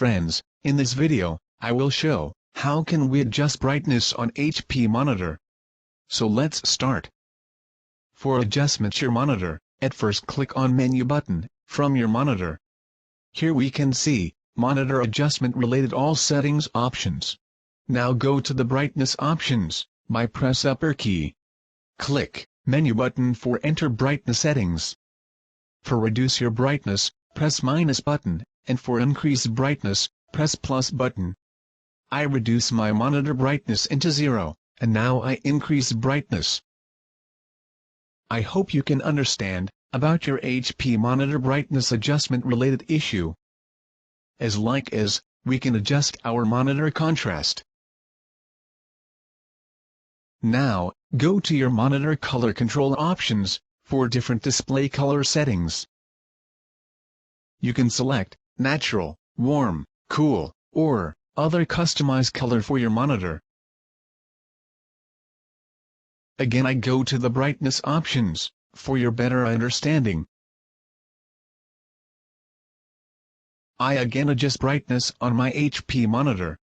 Friends, in this video, I will show how can we adjust brightness on HP monitor. So let's start. For adjustment your monitor, at first click on menu button from your monitor. Here we can see monitor adjustment related all settings options. Now go to the brightness options by press upper key. Click menu button for enter brightness settings. For reduce your brightness, press minus button, and for increase brightness, press plus button. I reduce my monitor brightness into 0, and now I increase brightness. I hope you can understand about your HP monitor brightness adjustment related issue. As we can adjust our monitor contrast. Now, go to your monitor color control options for different display color settings. You can select natural, warm, cool, or other customized color for your monitor. Again I go to the brightness options for your better understanding. I again adjust brightness on my HP monitor.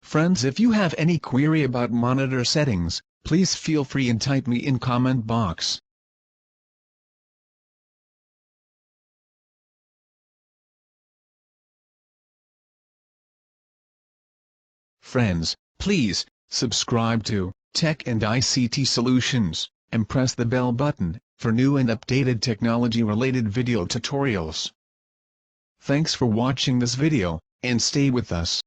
Friends, if you have any query about monitor settings, please feel free and type me in comment box. Friends, please subscribe to Tech and ICT Solutions, and press the bell button for new and updated technology-related video tutorials. Thanks for watching this video, and stay with us.